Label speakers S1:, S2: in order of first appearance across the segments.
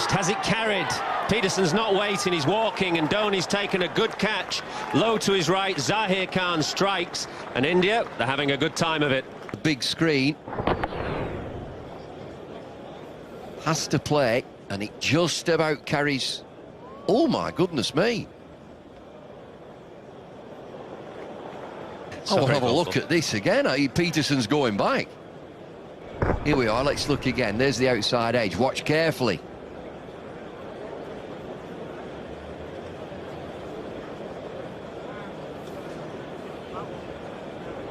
S1: bounced. Has it carried? Peterson's not waiting, he's walking, and Dhoni's taken a good catch. Low to his right, Zahir Khan strikes, and India, they're having a good time of it.
S2: Big screen. Has to play, and it just about carries. Oh my goodness me. I will have a look at this again. Peterson's going back. Here we are, let's look again. There's the outside edge. Watch carefully.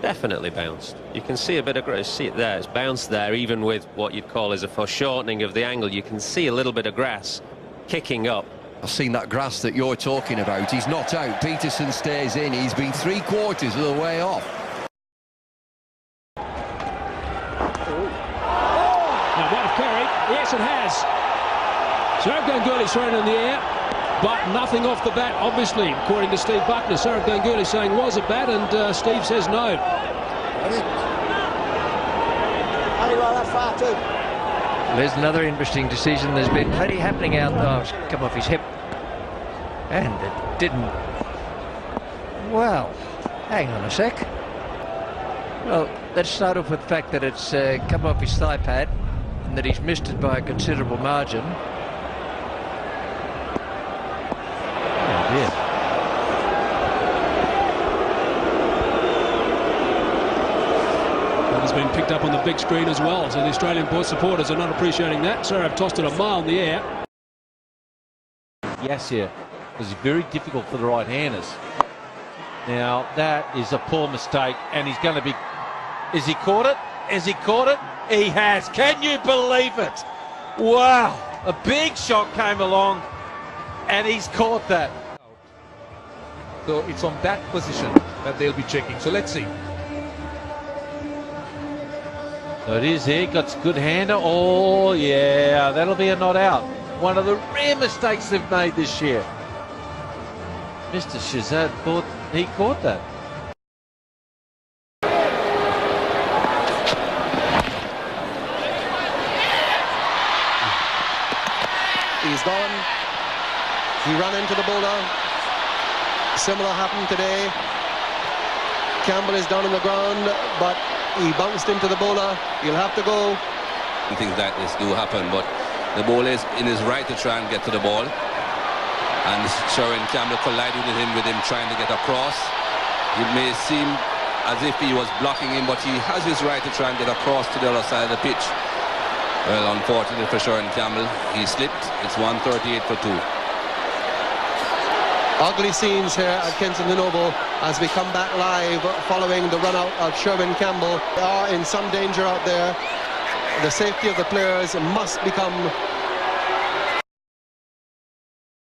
S1: Definitely bounced. You can see a bit of, see it there, it's bounced there, even with what you'd call as a foreshortening of the angle. You can see a little bit of grass kicking up.
S2: I've seen that grass that you're talking about. He's not out. Peterson stays in. He's been 3/4 of the way off.
S3: Now, might have carried. Yes, it has. Sourav Ganguly's thrown in the air, but nothing off the bat, obviously, according to Steve Buckner. Sourav Ganguly saying was a bat, and Steve says no.
S4: There's another interesting decision. There's been plenty happening out there. Oh, come off his hip. And it didn't. Well, hang on a sec. Well, let's start off with the fact that it's come off his thigh pad and that he's missed it by a considerable margin. Oh dear.
S3: That has been picked up on the big screen as well, so the Australian board supporters are not appreciating that. Sourav tossed it a mile in the air.
S5: Yes, yeah. It was very difficult for the right-handers. Now, that is a poor mistake, and he's going to be... Has he caught it? Has he caught it? He has. Can you believe it? Wow. A big shot came along, and he's caught that.
S6: So it's on that position that they'll be checking. So let's see.
S5: So it is here. Got a good hander. Oh, yeah. That'll be a not out. One of the rare mistakes they've made this year. Mr. Shazad thought he caught that.
S7: He's gone. He ran into the bowler. Similar happened today. Campbell is down on the ground, but he bounced into the bowler. He'll have to go.
S8: Things like this do happen, but the bowler is in his right to try and get to the ball. And Sherwin Campbell collided with him trying to get across. It may seem as if he was blocking him, but he has his right to try and get across to the other side of the pitch. Well, unfortunately for Sherwin Campbell, he slipped. It's 138 for 2.
S7: Ugly scenes here at Kensington Oval as we come back live following the run out of Sherwin Campbell. They are in some danger out there. The safety of the players must become...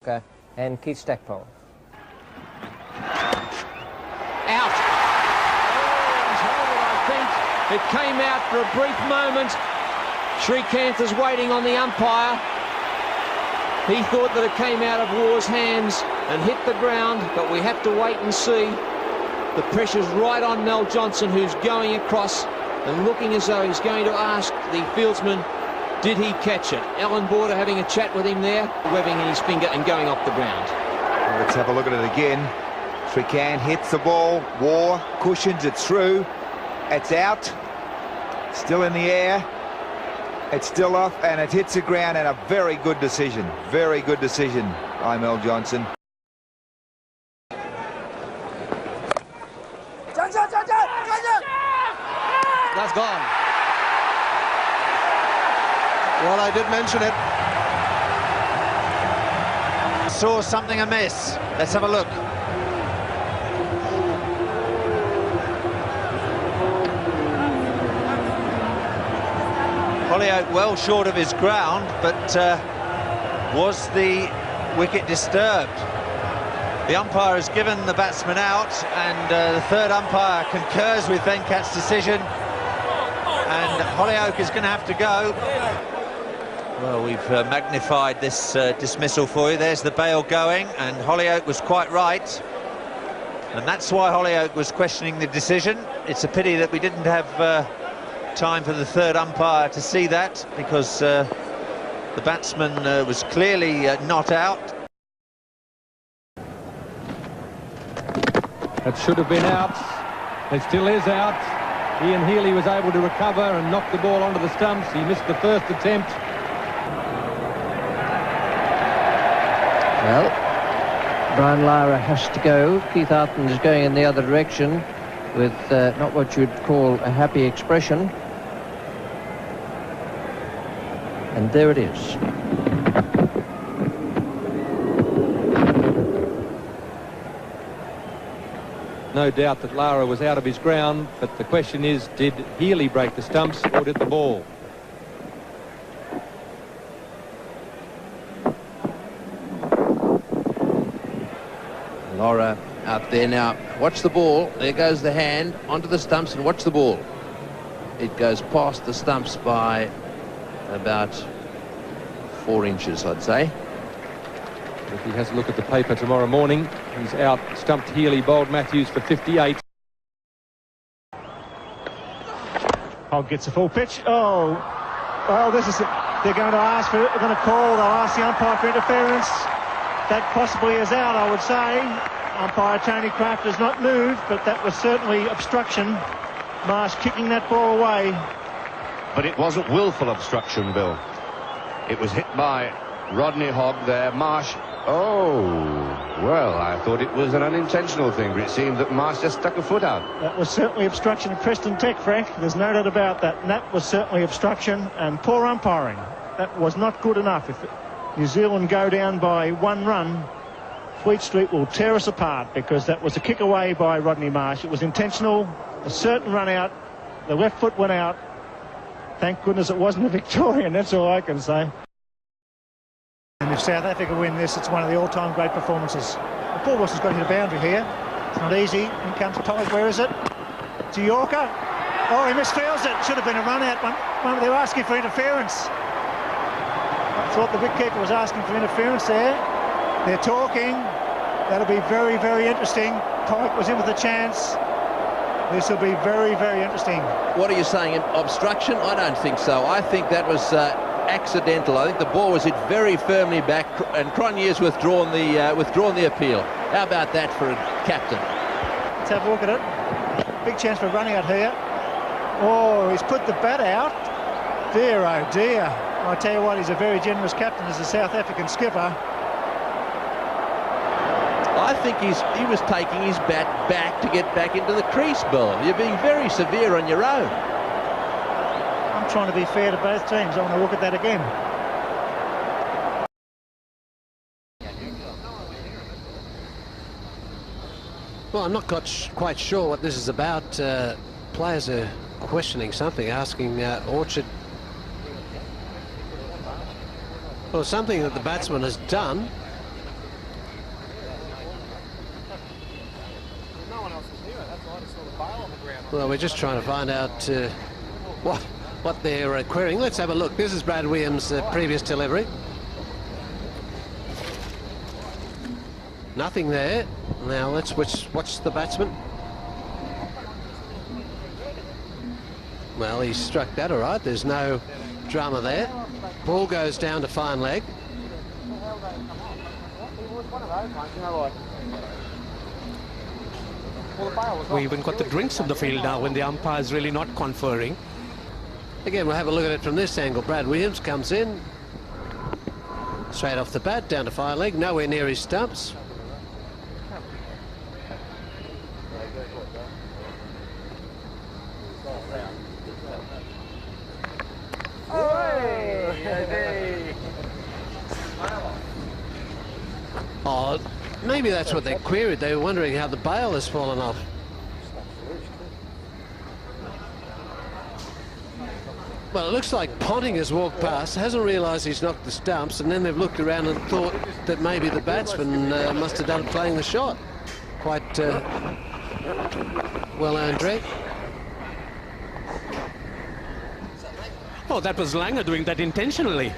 S9: Okay. And Keith Stackpole.
S3: Out. I think it came out for a brief moment. Srikanth is waiting on the umpire. He thought that it came out of War's hands and hit the ground, but we have to wait and see. The pressure's right on Mel Johnson, who's going across and looking as though he's going to ask the fieldsman, did he catch it? Alan Border having a chat with him there, webbing in his finger and going off the ground.
S10: Well, let's have a look at it again. Srikanth hits the ball. War cushions it through. It's out. Still in the air. It's still off, and it hits the ground, and a very good decision. Very good decision by Mel Johnson.
S7: That's gone. Well, I did mention it.
S4: Saw something amiss. Let's have a look. Hollyoake well short of his ground, but was the wicket disturbed? The umpire has given the batsman out, and the third umpire concurs with Venkat's decision, and Hollyoake is going to have to go. Well, we've magnified this dismissal for you. There's the bail going, and Hollyoake was quite right, and that's why Hollyoake was questioning the decision. It's a pity that we didn't have time for the third umpire to see that, because the The batsman was clearly not out.
S3: That should have been out. It still is out. Ian Healy was able to recover and knock the ball onto the stumps. He missed the first attempt.
S9: Well, Brian Lara has to go. Keith Arton is going in the other direction with not what you'd call a happy expression. And there it is.
S3: No doubt that Lara was out of his ground, but the question is, did Healy break the stumps or did the ball?
S5: Lara out there now. Watch the ball. There goes the hand onto the stumps, and watch the ball. It goes past the stumps by about 4 inches, I'd say.
S3: If he has a look at the paper tomorrow morning, he's out stumped Healy, bowled Matthews for 58.
S11: Hogg gets a full pitch. Oh, well, this is it. They're going to ask for it. They're going to call. They'll ask the umpire for interference. That possibly is out, I would say. Umpire Tony Kraft has not moved, but that was certainly obstruction. Marsh kicking that ball away.
S12: But it wasn't willful obstruction, Bill. It was hit by Rodney Hogg there. Marsh. Oh, well, I thought it was an unintentional thing, but it seemed that Marsh just stuck a foot out.
S11: That was certainly obstruction of Preston Tech, Frank. There's no doubt about that. And that was certainly obstruction and poor umpiring. That was not good enough. If New Zealand go down by 1 run, Fleet Street will tear us apart, because that was a kick away by Rodney Marsh. It was intentional, a certain run out. The left foot went out. Thank goodness it wasn't a Victorian, that's all I can say. And if South Africa win this, it's one of the all-time great performances. Paul Wilson's got to hit a boundary here. It's not easy. In comes Todd. Where is it? To Yorker. Oh, he misfields it. Should have been a run-out one. They were asking for interference. I thought the wicketkeeper was asking for interference there. They're talking. That'll be very, very interesting. Pike was in with a chance. This will be very, very interesting.
S5: What are you saying? Obstruction? I don't think so. I think that was accidental. I think the ball was hit very firmly back, and Cronje's withdrawn the appeal. How about that for a captain?
S11: Let's have a look at it. Big chance for running out here. Oh, he's put the bat out. Dear, oh dear. I tell you what, he's a very generous captain as a South African skipper.
S5: I think he was taking his bat back to get back into the crease, Bill. You're being very severe on your own.
S11: I'm trying to be fair to both teams. I want to look at that again.
S13: Well, I'm not quite sure what this is about. Players are questioning something, asking Orchard. Well, something that the batsman has done. Well, we're just trying to find out what they're querying. Let's have a look. This is Brad Williams' previous delivery. Nothing there. Now let's watch the batsman. Well, he struck that all right. There's no drama there. Ball goes down to fine leg.
S14: We even got the drinks on the field now when the umpire is really not conferring.
S13: Again, we'll have a look at it from this angle. Brad Williams comes in. Straight off the bat, down to fine leg, nowhere near his stumps. Oh, maybe that's what they queried. They were wondering how the bail has fallen off. Well, it looks like Ponting has walked past, hasn't realised he's knocked the stumps, and then they've looked around and thought that maybe the batsman must have done playing the shot. Quite well earned drink.
S14: Oh, that was Langer doing that intentionally.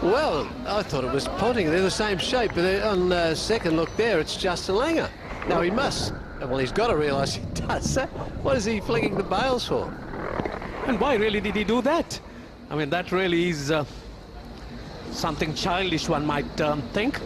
S13: Well, I thought it was Ponting. They're the same shape, but on second look there, it's Justin Langer. Now he must. Well, he's got to realise he does. What is he flinging the bails for?
S14: And why really did he do that? I mean, that really is something childish, one might think.